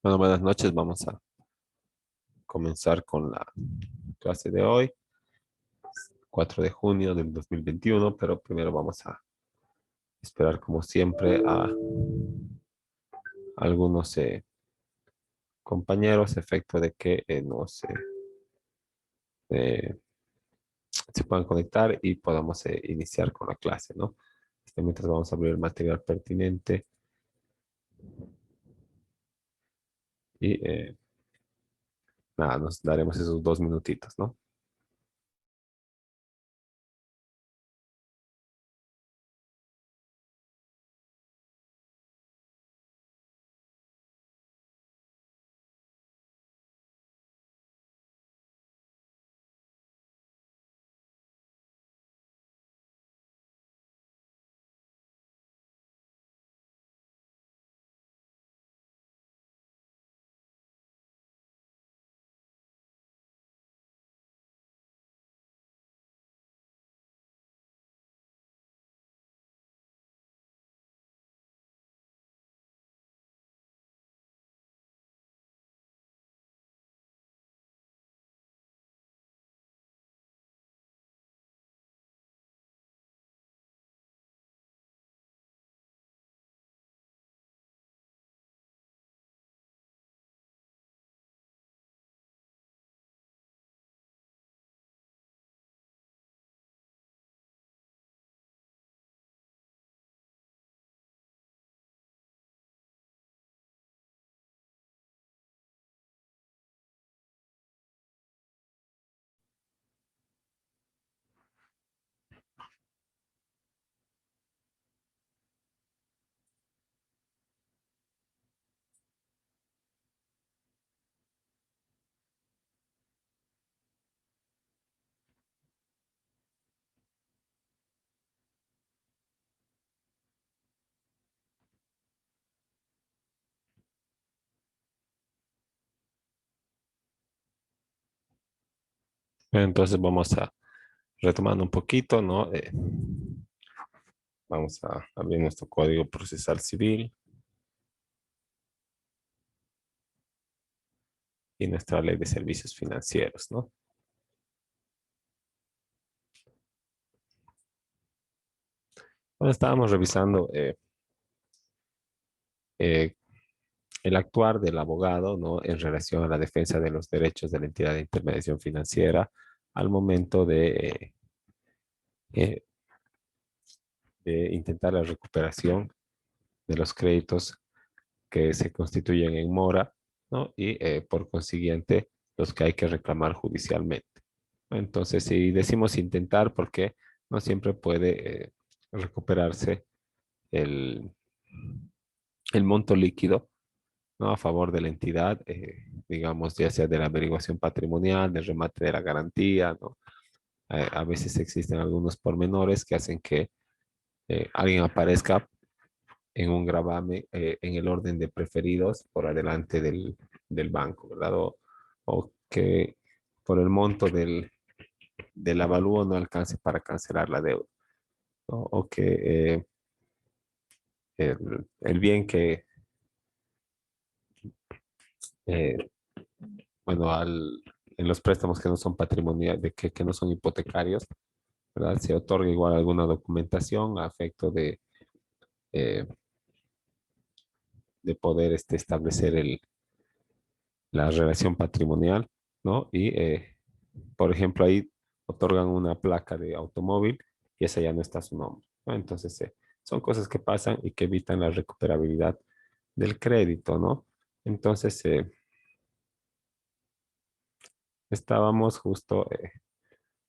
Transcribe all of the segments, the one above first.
Bueno, buenas noches. Vamos a comenzar con la clase de hoy, 4 de junio del 2021, pero primero vamos a esperar, como siempre, a algunos compañeros, a efecto de que eh, se puedan conectar y podamos iniciar con la clase, ¿no? Mientras vamos a abrir el material pertinente y nada, nos daremos esos 2 minutitos, ¿no? Entonces vamos a retomando un poquito, ¿no? Vamos a abrir nuestro Código Procesal Civil y nuestra Ley de Servicios Financieros, ¿no? Bueno, estábamos revisando eh, el actuar del abogado, ¿no? En relación a la defensa de los derechos de la entidad de intermediación financiera al momento eh, de intentar la recuperación de los créditos que se constituyen en mora, ¿no? Y por consiguiente, los que hay que reclamar judicialmente. Entonces, si decimos intentar, porque no siempre puede recuperarse el, el monto líquido, ¿no? A favor de la entidad, digamos, ya sea de la averiguación patrimonial, del remate de la garantía, ¿no? A veces existen algunos pormenores que hacen que alguien aparezca en un gravame en el orden de preferidos por adelante del banco, ¿verdad? O que por el monto del avalúo no alcance para cancelar la deuda, ¿no? O que el bien que, eh, bueno, en los préstamos que no son patrimoniales, que no son hipotecarios, ¿verdad? Se otorga igual alguna documentación a efecto eh, de poder establecer la relación patrimonial, ¿no? Y, por ejemplo, ahí otorgan una placa de automóvil y esa ya no está a su nombre, ¿no? Entonces, son cosas que pasan y que evitan la recuperabilidad del crédito, ¿no? Entonces, estábamos justo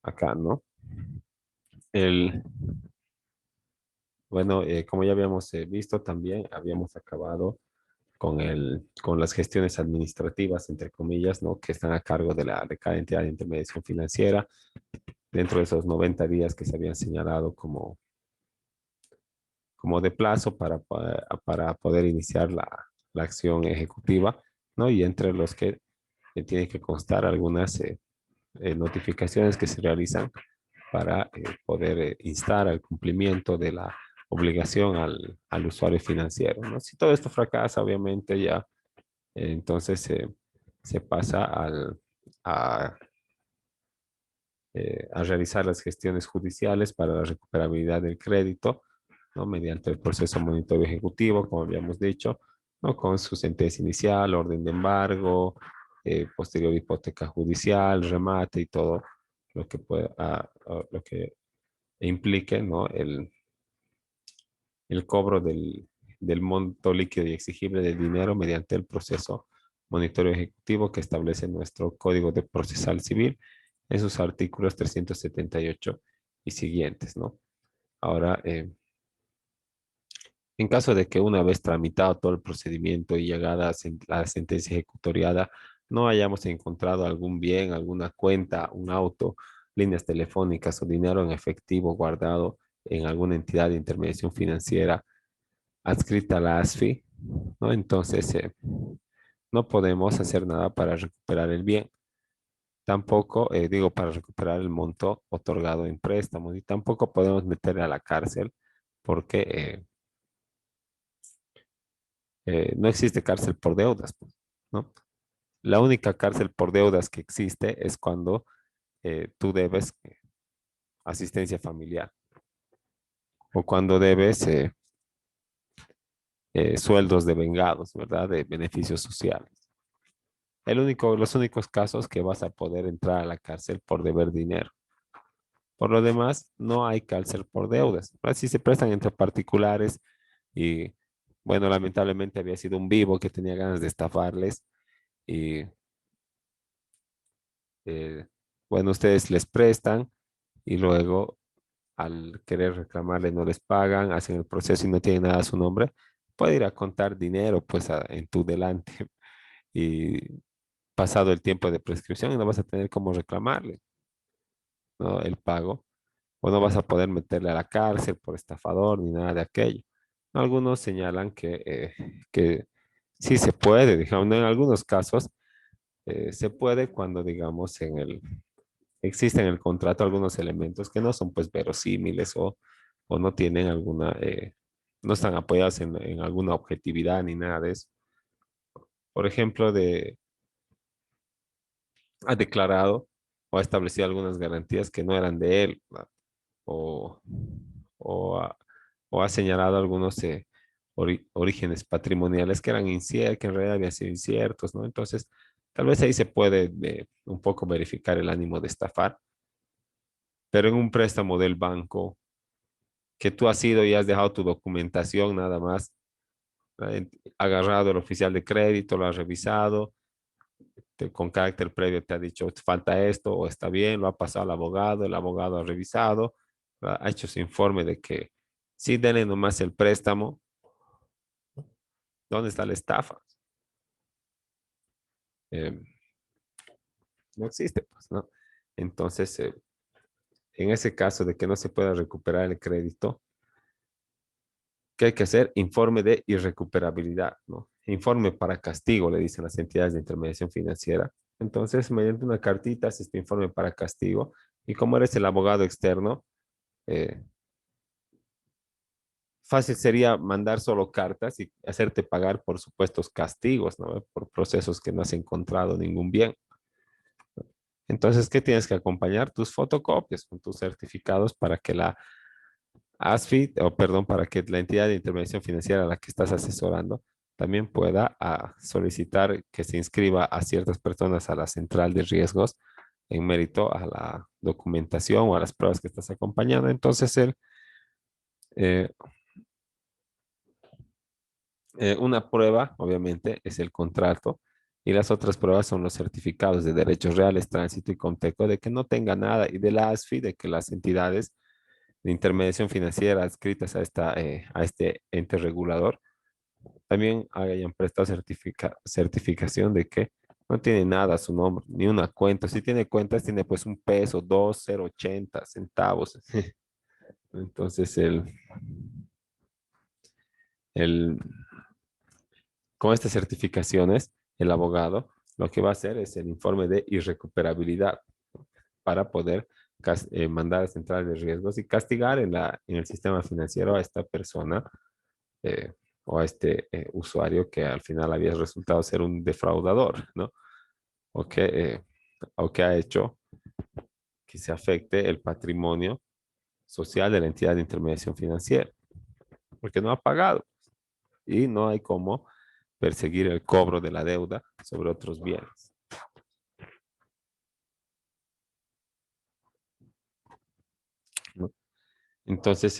acá, ¿no? El, bueno, como ya habíamos visto también, habíamos acabado con las gestiones administrativas, entre comillas, ¿no? Que están a cargo de cada entidad de intermediación financiera dentro de esos 90 días que se habían señalado como de plazo para poder iniciar la acción ejecutiva, ¿no? Y entre los que tienen que constar algunas notificaciones que se realizan para poder instar al cumplimiento de la obligación al usuario financiero, ¿no? Si todo esto fracasa, obviamente ya Entonces se pasa a, a realizar las gestiones judiciales para la recuperabilidad del crédito, ¿no? Mediante el proceso monitoreo ejecutivo, como habíamos dicho, ¿no? Con su sentencia inicial, orden de embargo, posterior hipoteca judicial, remate y todo lo que pueda, lo que implique, ¿no? El cobro del monto líquido y exigible del dinero mediante el proceso monitoreo ejecutivo que establece nuestro Código de Procesal Civil en sus artículos 378 y siguientes, ¿no? Ahora, en caso de que una vez tramitado todo el procedimiento y llegada a la sentencia ejecutoriada, no hayamos encontrado algún bien, alguna cuenta, un auto, líneas telefónicas o dinero en efectivo guardado en alguna entidad de intermediación financiera adscrita a la ASFI, ¿no? Entonces, no podemos hacer nada para recuperar el bien. Tampoco, digo, para recuperar el monto otorgado en préstamos y tampoco podemos meterle a la cárcel porque no existe cárcel por deudas, pues, ¿no? La única cárcel por deudas que existe es cuando tú debes asistencia familiar o cuando debes sueldos de vengados, ¿verdad? De beneficios sociales. Los únicos casos que vas a poder entrar a la cárcel por deber dinero. Por lo demás, no hay cárcel por deudas. Así se prestan entre particulares y, bueno, lamentablemente había sido un vivo que tenía ganas de estafarles y, eh, bueno, ustedes les prestan y luego al querer reclamarle no les pagan, hacen el proceso y no tienen nada a su nombre, puede ir a contar dinero pues en tu delante y pasado el tiempo de prescripción y no vas a tener cómo reclamarle, ¿no? El pago o no vas a poder meterle a la cárcel por estafador ni nada de aquello. Algunos señalan que sí se puede, digamos, en algunos casos se puede cuando, digamos, existen en el contrato algunos elementos que no son pues verosímiles o no tienen alguna, no están apoyados en alguna objetividad ni nada de eso. Por ejemplo, ha declarado o ha establecido algunas garantías que no eran de él, ¿verdad? o, o, ha, o ha señalado algunos orígenes patrimoniales que eran inciertos, que en realidad habían sido inciertos, ¿no? Entonces, tal vez ahí se puede un poco verificar el ánimo de estafar, pero en un préstamo del banco que tú has ido y has dejado tu documentación nada más, agarrado el oficial de crédito, lo has revisado, con carácter previo te ha dicho, "Te falta esto o está bien", lo ha pasado al abogado, el abogado ha revisado, ha hecho su informe de que sí, denle nomás el préstamo, ¿dónde está la estafa? Eh, no existe, pues, ¿no? Entonces, en ese caso de que no se pueda recuperar el crédito, ¿qué hay que hacer? Informe de irrecuperabilidad, ¿no? Informe para castigo, le dicen las entidades de intermediación financiera. Entonces, mediante una cartita, haces este informe para castigo y como eres el abogado externo, eh, fácil sería mandar solo cartas y hacerte pagar por supuestos castigos, ¿no? Por procesos que no has encontrado ningún bien. Entonces, ¿qué tienes que acompañar? Tus fotocopias con tus certificados para que la ASFI, o perdón, para que la entidad de intervención financiera a la que estás asesorando también pueda solicitar que se inscriba a ciertas personas a la central de riesgos en mérito a la documentación o a las pruebas que estás acompañando. Entonces, eh, una prueba, obviamente, es el contrato y las otras pruebas son los certificados de derechos reales, tránsito y conteco de que no tenga nada y de la ASFI de que las entidades de intermediación financiera adscritas a este ente regulador también hayan prestado certificación de que no tiene nada a su nombre, ni una cuenta. Si tiene cuentas, tiene pues un peso, 2,080 centavos. Entonces, el, con estas certificaciones, el abogado lo que va a hacer es el informe de irrecuperabilidad para poder mandar a central de riesgos y castigar en el sistema financiero a esta persona, o a este usuario que al final había resultado ser un defraudador, ¿no? O o que ha hecho que se afecte el patrimonio social de la entidad de intermediación financiera, porque no ha pagado y no hay cómo perseguir el cobro de la deuda sobre otros bienes. ¿No? Entonces,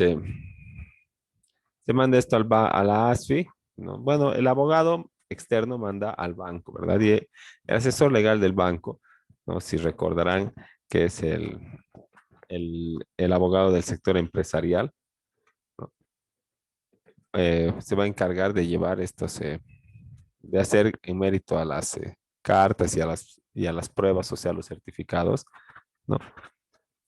se manda esto a la ASFI, ¿no? Bueno, el abogado externo manda al banco, ¿verdad? Y el asesor legal del banco, ¿no? Si recordarán que es el abogado del sector empresarial, ¿no? Se va a encargar de llevar estos, de hacer en mérito a las cartas y a las pruebas, o sea, los certificados, ¿no?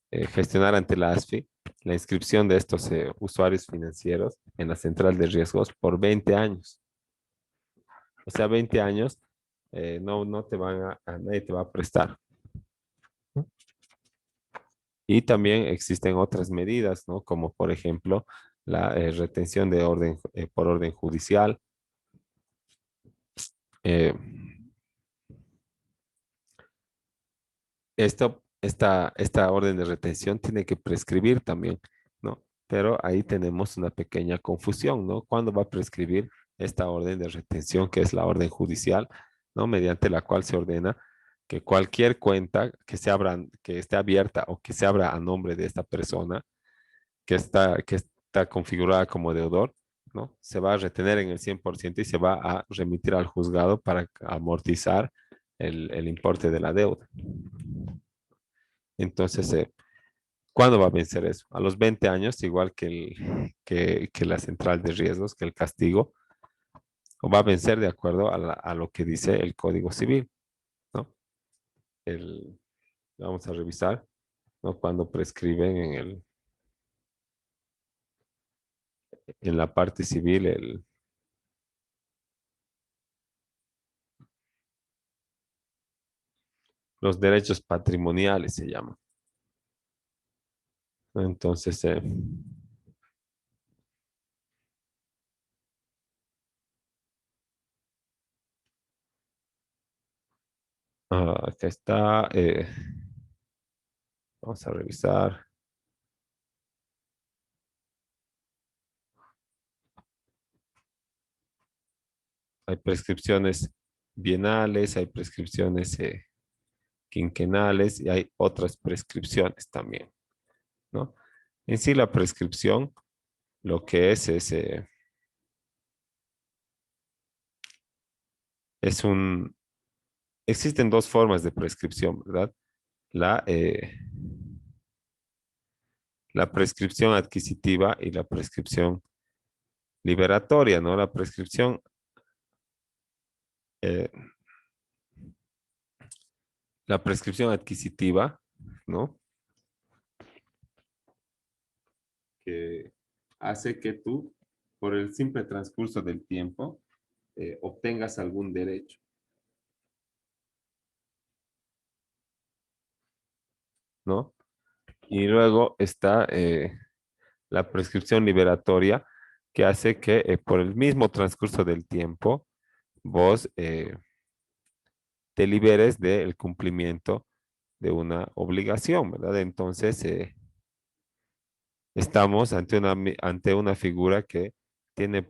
Gestionar ante la ASFI la inscripción de estos usuarios financieros en la central de riesgos por 20 años. O sea, 20 años no te van nadie te va a prestar. ¿No? Y también existen otras medidas, ¿no? Como por ejemplo la retención de orden por orden judicial. Eh, esta orden de retención tiene que prescribir también, ¿no? Pero ahí tenemos una pequeña confusión, ¿no? ¿Cuándo va a prescribir esta orden de retención, que es la orden judicial, ¿no? Mediante la cual se ordena que cualquier cuenta que esté abierta o que se abra a nombre de esta persona que está configurada como deudor, ¿no? Se va a retener en el 100% y se va a remitir al juzgado para amortizar el importe de la deuda. Entonces, ¿cuándo va a vencer eso? A los 20 años, igual que la central de riesgos, que el castigo, o va a vencer de acuerdo a lo que dice el Código Civil, ¿no? El, vamos a revisar, ¿no? Cuando prescriben en la parte civil los derechos patrimoniales se llaman. Entonces, acá está, vamos a revisar. Hay prescripciones bienales, hay prescripciones quinquenales y hay otras prescripciones también, ¿no? En sí, la prescripción lo que es un, existen dos formas de prescripción, ¿verdad? La, eh, la prescripción adquisitiva y la prescripción liberatoria, ¿no? Eh, la prescripción adquisitiva, ¿no? Que hace que tú, por el simple transcurso del tiempo, obtengas algún derecho, ¿no? Y luego está la prescripción liberatoria, que hace que por el mismo transcurso del tiempo, vos te liberes del cumplimiento de una obligación, ¿verdad? Entonces, estamos ante una figura que tiene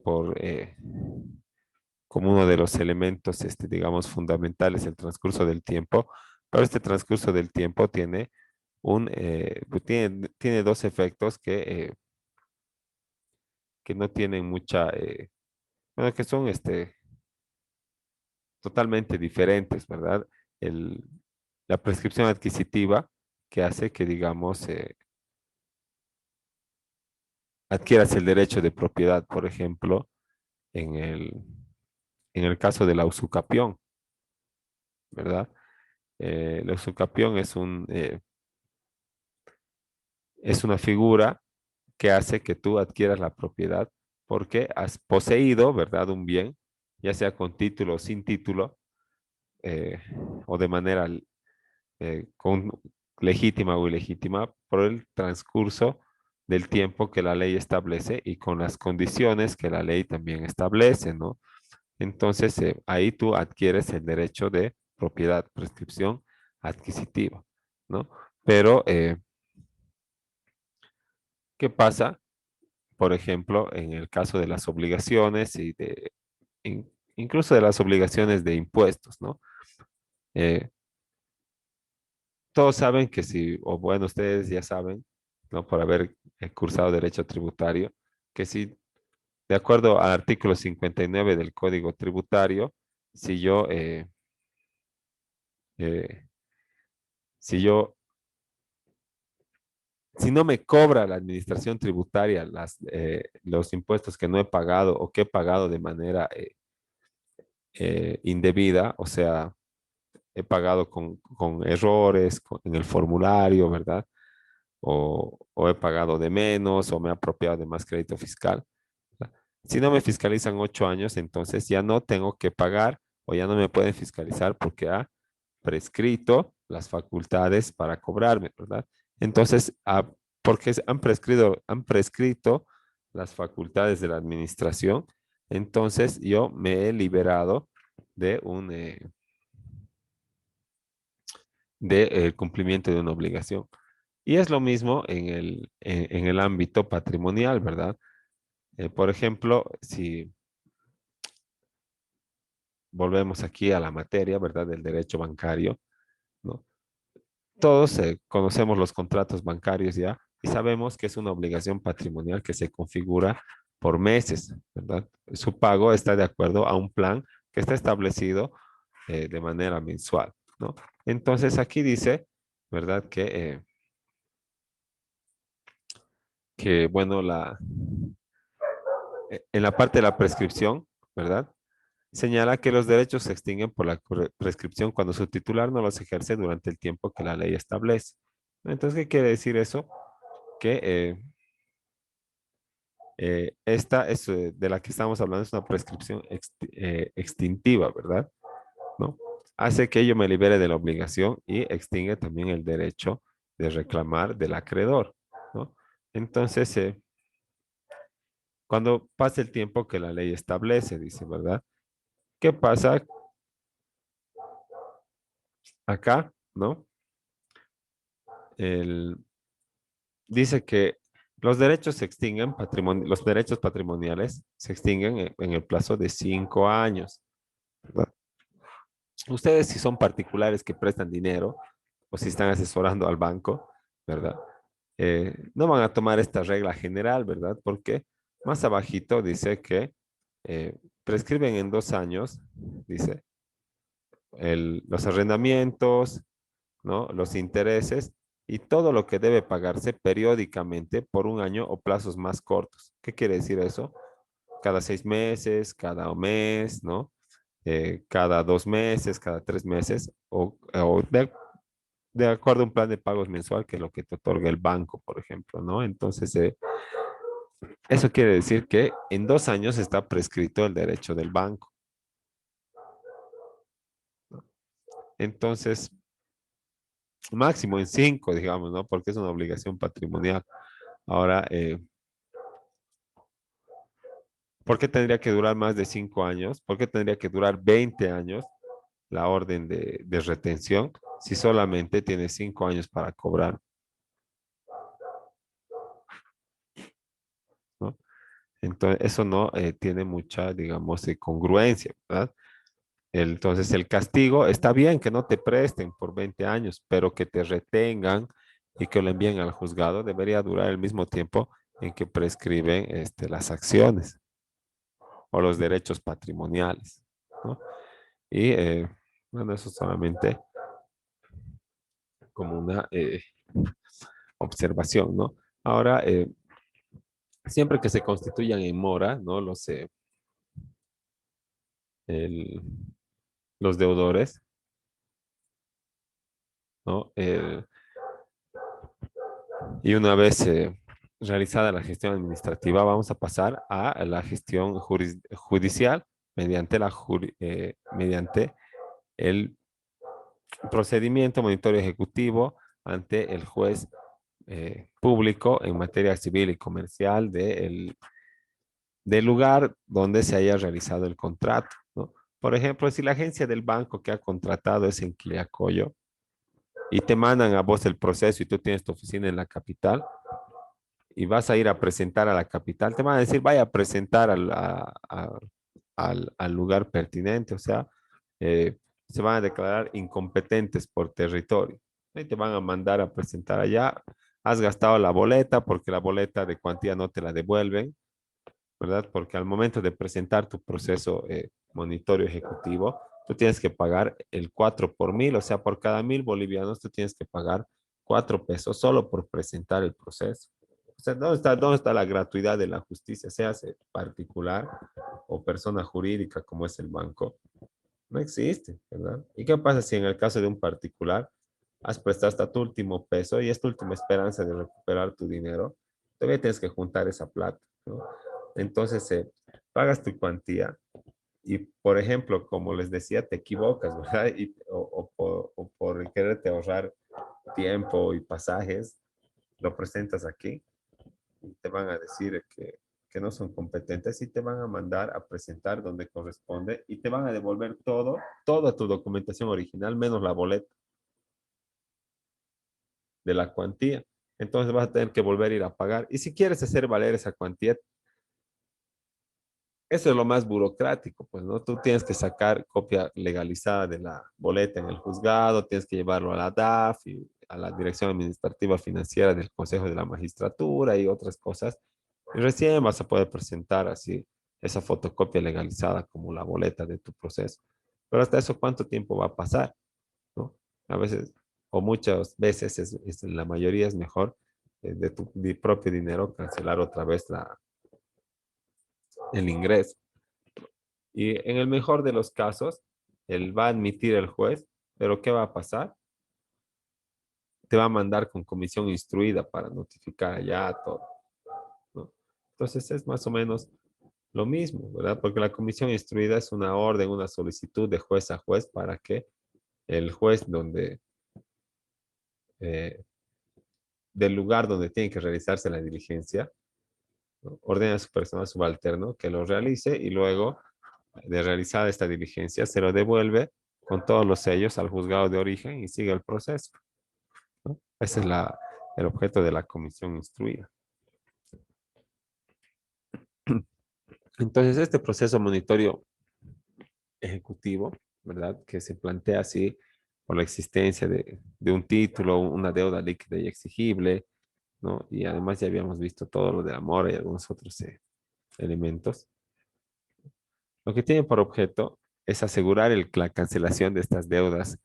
como uno de los elementos, digamos, fundamentales el transcurso del tiempo, pero este transcurso del tiempo tiene dos efectos que no tienen bueno, que son totalmente diferentes, ¿verdad? El, la prescripción adquisitiva que hace que, digamos, adquieras el derecho de propiedad, por ejemplo, en en el caso de la usucapión, ¿verdad? La usucapión es una figura que hace que tú adquieras la propiedad porque has poseído, ¿verdad? Un bien, ya sea con título o sin título, eh, o de manera legítima o ilegítima, por el transcurso del tiempo que la ley establece y con las condiciones que la ley también establece, ¿no? Entonces, ahí tú adquieres el derecho de propiedad, prescripción adquisitiva, ¿no? Pero, ¿qué pasa? Por ejemplo, en el caso de las obligaciones y incluso de las obligaciones de impuestos, ¿no? Eh, todos saben que si, o bueno, ustedes ya saben, ¿no? Por haber cursado derecho tributario, que si, de acuerdo al artículo 59 del Código Tributario, si yo, eh, si yo, si no me cobra la administración tributaria los impuestos que no he pagado o que he pagado de manera indebida, o sea, he pagado con errores en el formulario, ¿verdad? O he pagado de menos o me he apropiado de más crédito fiscal. ¿Verdad? Si no me fiscalizan 8 años, entonces ya no tengo que pagar o ya no me pueden fiscalizar porque ha prescrito las facultades para cobrarme, ¿verdad? Entonces, porque han prescrito las facultades de la administración, entonces yo me he liberado de cumplimiento de una obligación. Y es lo mismo en el ámbito patrimonial, ¿verdad? Por ejemplo, si volvemos aquí a la materia, ¿verdad? Del derecho bancario, ¿no? Todos conocemos los contratos bancarios ya y sabemos que es una obligación patrimonial que se configura por meses, ¿verdad? Su pago está de acuerdo a un plan que está establecido de manera mensual, ¿no? Entonces aquí dice, ¿verdad? Que bueno, en la parte de la prescripción, ¿verdad? Señala que los derechos se extinguen por la prescripción cuando su titular no los ejerce durante el tiempo que la ley establece. Entonces, ¿qué quiere decir eso? Que esta es, de la que estamos hablando es una prescripción extintiva, ¿verdad? ¿No? Hace que yo me libere de la obligación y extingue también el derecho de reclamar del acreedor, ¿no? Entonces, cuando pasa el tiempo que la ley establece, dice, ¿verdad? ¿Qué pasa acá, no? El, dice que los derechos se extinguen, los derechos patrimoniales se extinguen en el plazo de 5 años, ¿verdad? Ustedes si son particulares que prestan dinero o si están asesorando al banco, ¿verdad? No van a tomar esta regla general, ¿verdad? Porque más abajito dice que prescriben en 2 años, dice, los arrendamientos, ¿no? Los intereses y todo lo que debe pagarse periódicamente por un año o plazos más cortos. ¿Qué quiere decir eso? Cada 6 meses, cada mes, ¿no? Cada 2 meses, cada 3 meses, o de acuerdo a un plan de pagos mensual, que es lo que te otorga el banco, por ejemplo, ¿no? Entonces, eso quiere decir que en 2 años está prescrito el derecho del banco. ¿No? Entonces, máximo en 5, digamos, ¿no? Porque es una obligación patrimonial. Ahora, ¿por qué tendría que durar más de 5 años? ¿Por qué tendría que durar 20 años la orden de retención si solamente tiene 5 años para cobrar? ¿No? Entonces, eso no tiene mucha, digamos, congruencia, ¿verdad? Entonces, el castigo está bien que no te presten por 20 años, pero que te retengan y que lo envíen al juzgado debería durar el mismo tiempo en que prescriben las acciones o los derechos patrimoniales, ¿no? Y bueno, eso solamente como una observación, ¿no? Ahora, siempre que se constituyan en mora, ¿no? El- los deudores, ¿no? Y una vez realizada la gestión administrativa, vamos a pasar a la gestión judicial mediante mediante el procedimiento monitorio ejecutivo ante el juez público en materia civil y comercial del lugar donde se haya realizado el contrato, ¿no? Por ejemplo, si la agencia del banco que ha contratado es en Quillacollo y te mandan a vos el proceso y tú tienes tu oficina en la capital y vas a ir a presentar a la capital, te van a decir, vaya a presentar al lugar pertinente, o sea, eh, se van a declarar incompetentes por territorio, ¿no? Y te van a mandar a presentar allá. Has gastado la boleta porque la boleta de cuantía no te la devuelven, ¿verdad? Porque al momento de presentar tu proceso monitorio ejecutivo, tú tienes que pagar el 4 por 1000, o sea, por cada 1000 bolivianos tú tienes que pagar 4 pesos solo por presentar el proceso. O sea, dónde está la gratuidad de la justicia? Sea particular o persona jurídica como es el banco. No existe, ¿verdad? ¿Y qué pasa si en el caso de un particular has prestado hasta tu último peso y es tu última esperanza de recuperar tu dinero? Todavía tienes que juntar esa plata, ¿no? Entonces, pagas tu cuantía y, por ejemplo, como les decía, te equivocas, ¿verdad? O por quererte ahorrar tiempo y pasajes, lo presentas aquí y te van a decir que no son competentes y te van a mandar a presentar donde corresponde y te van a devolver toda tu documentación original, menos la boleta de la cuantía. Entonces vas a tener que volver a ir a pagar. Y si quieres hacer valer esa cuantía, eso es lo más burocrático, pues, ¿no? Tú tienes que sacar copia legalizada de la boleta en el juzgado, tienes que llevarlo a la DAF y a la Dirección Administrativa Financiera del Consejo de la Magistratura y otras cosas. Y recién vas a poder presentar así esa fotocopia legalizada como la boleta de tu proceso. Pero hasta eso, ¿cuánto tiempo va a pasar? ¿No? A veces, o muchas veces, la mayoría es mejor de tu propio dinero cancelar otra vez el ingreso. Y en el mejor de los casos, él va a admitir el juez, pero ¿qué va a pasar? Te va a mandar con comisión instruida para notificar allá todo, ¿no? Entonces es más o menos lo mismo, ¿verdad? Porque la comisión instruida es una orden, una solicitud de juez a juez para que el juez eh, del lugar donde tiene que realizarse la diligencia, ¿no? Ordena a su personal subalterno que lo realice y luego de realizada esta diligencia se lo devuelve con todos los sellos al juzgado de origen y sigue el proceso, ¿no? Ese es el objeto de la comisión instruida. Entonces, este proceso monitorio ejecutivo, ¿verdad? Que se plantea así por la existencia de un título, una deuda líquida y exigible, ¿no? Y además ya habíamos visto todo lo de la mora y algunos otros elementos. Lo que tiene por objeto es asegurar la cancelación de estas deudas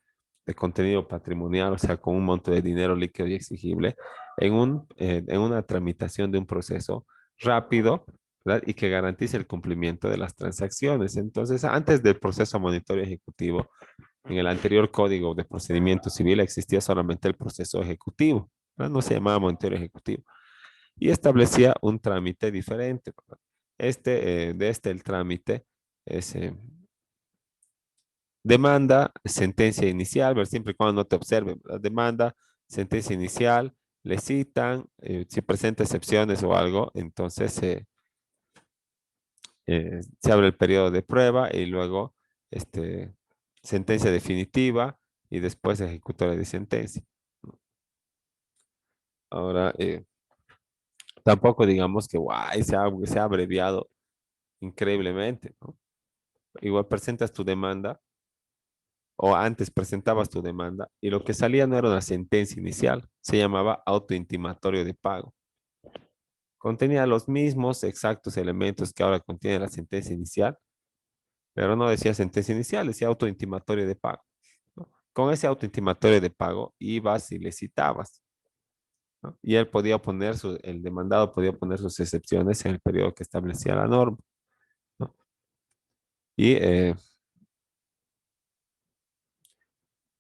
de contenido patrimonial, o sea, con un monto de dinero líquido y exigible, en una tramitación de un proceso rápido, ¿verdad? Y que garantice el cumplimiento de las transacciones. Entonces, antes del proceso monitorio ejecutivo, en el anterior Código de Procedimiento Civil existía solamente el proceso ejecutivo, ¿verdad? No se llamaba monitorio ejecutivo. Y establecía un trámite diferente, ¿verdad? El trámite es demanda, sentencia inicial, pero siempre y cuando no te observen, ¿verdad? Demanda, sentencia inicial, le citan, si presenta excepciones o algo, entonces se abre el periodo de prueba y luego este, sentencia definitiva y después ejecutoria de sentencia. Ahora, tampoco digamos que guay, se ha abreviado increíblemente, ¿no? Igual presentas tu demanda o antes presentabas tu demanda y lo que salía no era una sentencia inicial, se llamaba autointimatorio de pago. Contenía los mismos exactos elementos que ahora contiene la sentencia inicial, pero no decía sentencia inicial, decía autointimatorio de pago, ¿no? Con ese autointimatorio de pago ibas y le citabas, ¿no? Y el demandado podía poner sus excepciones en el periodo que establecía la norma, ¿no? Y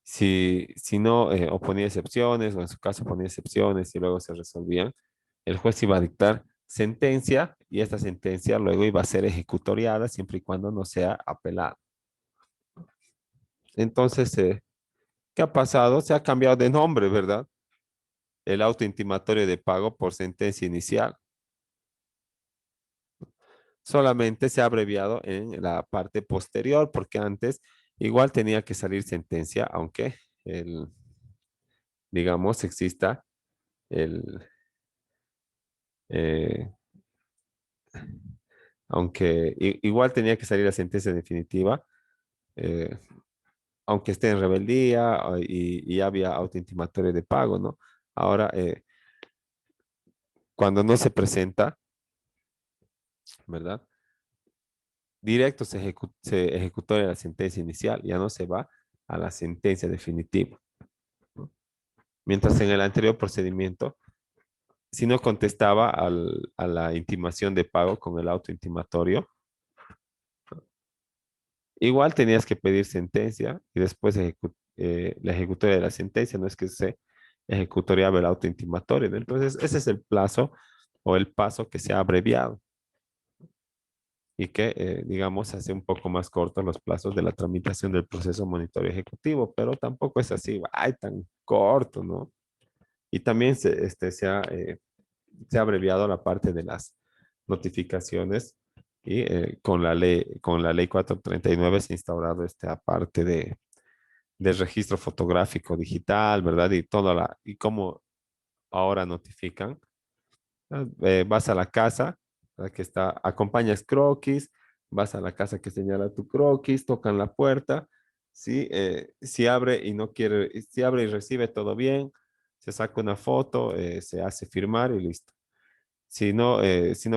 si no oponía excepciones o en su caso ponía excepciones y luego se resolvían, el juez iba a dictar sentencia y esta sentencia luego iba a ser ejecutoriada siempre y cuando no sea apelada. Entonces, ¿qué ha pasado? Se ha cambiado de nombre, ¿verdad? el auto intimatorio de pago por sentencia inicial. Solamente se ha abreviado en la parte posterior, porque antes igual tenía que salir sentencia, aunque el, digamos, exista el, eh, aunque igual tenía que salir la sentencia definitiva, eh, aunque esté en rebeldía y había autointimatorio de pago, ¿no? Ahora, cuando no se presenta, ¿verdad? Directo se ejecutó la sentencia inicial, ya no se va a la sentencia definitiva, ¿no? Mientras en el anterior procedimiento, si no contestaba a la intimación de pago con el auto intimatorio, igual tenías que pedir sentencia y después la ejecutoria de la sentencia, no es que se ejecutoriaba el auto intimatorio, ¿no? Entonces, ese es el plazo o el paso que se ha abreviado y que, digamos, hace un poco más cortos los plazos de la tramitación del proceso monitorio ejecutivo, pero tampoco es así, ay, tan corto, ¿no? Y también se ha abreviado la parte de las notificaciones y con la ley 439 se ha instaurado esta parte del registro fotográfico digital, ¿verdad? Y cómo ahora notifican. Vas a la casa, ¿verdad? Que está, acompañas croquis, vas a la casa que señala tu croquis, tocan la puerta, ¿sí? Si abre y no quiere, si abre y recibe todo bien, se saca una foto, se hace firmar y listo. Si no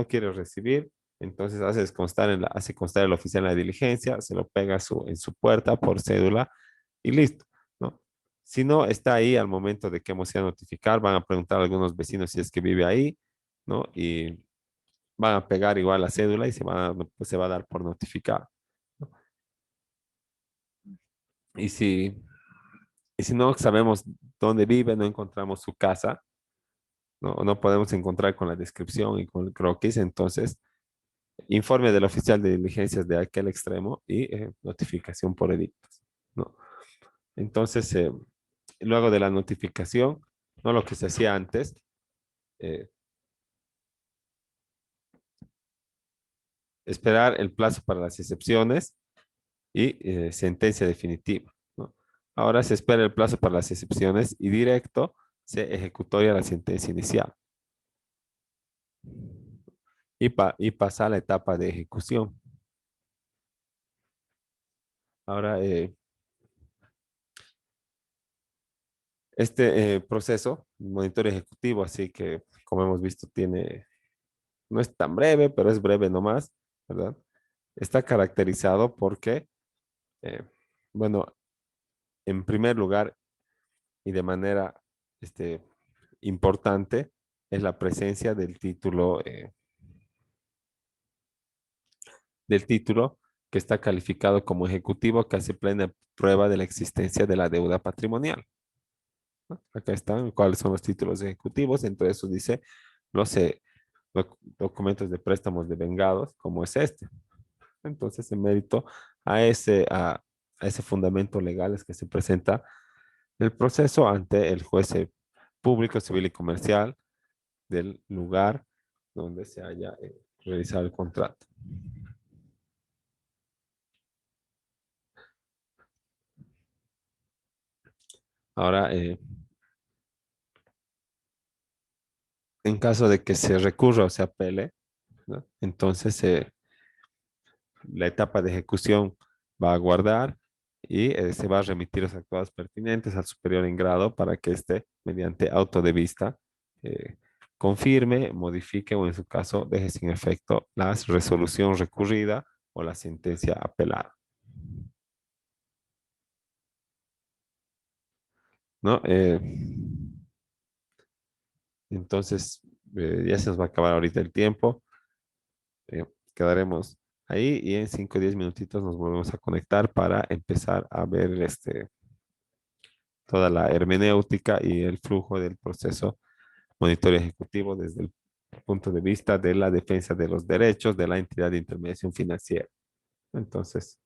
quiere recibir, entonces hace constar el oficial en la diligencia, se lo pega en su puerta por cédula y listo, ¿no? Si no está ahí al momento de que hemos ido a notificar, van a preguntar a algunos vecinos si es que vive ahí, ¿no? Y van a pegar igual la cédula y pues se va a dar por notificado, ¿no? Y si, y si no sabemos dónde vive, no encontramos su casa, no podemos encontrar con la descripción y con el croquis, entonces informe del oficial de diligencias de aquel extremo y notificación por edictos, ¿no? Entonces, luego de la notificación, no lo que se hacía antes, eh, esperar el plazo para las excepciones y sentencia definitiva, ¿no? Ahora se espera el plazo para las excepciones y directo se ejecutoria la sentencia inicial y pasa a la etapa de ejecución. Ahora, este proceso, monitoreo ejecutivo, así que como hemos visto, no es tan breve, pero es breve nomás, ¿verdad? Está caracterizado porque, eh, bueno, en primer lugar y de manera este, importante, es la presencia del título que está calificado como ejecutivo, que hace plena prueba de la existencia de la deuda patrimonial, ¿no? Acá están cuáles son los títulos ejecutivos, entre esos dice los documentos de préstamos devengados, como es este. Entonces, en mérito a a ese fundamento legal es que se presenta el proceso ante el juez público, civil y comercial del lugar donde se haya realizado el contrato. Ahora, en caso de que se recurra o se apele, ¿no? Entonces la etapa de ejecución va a guardar y se va a remitir los actuados pertinentes al superior en grado para que éste, mediante auto de vista, eh, confirme, modifique o en su caso deje sin efecto la resolución recurrida o la sentencia apelada, ¿no? Entonces, ya se nos va a acabar ahorita el tiempo. Quedaremos ahí y en 5 o 10 minutitos nos volvemos a conectar para empezar a ver toda la hermenéutica y el flujo del proceso monitoreo ejecutivo desde el punto de vista de la defensa de los derechos de la entidad de intermediación financiera. Entonces,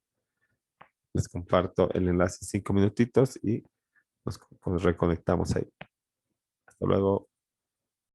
les comparto el enlace en 5 minutitos y nos reconectamos ahí. Hasta luego.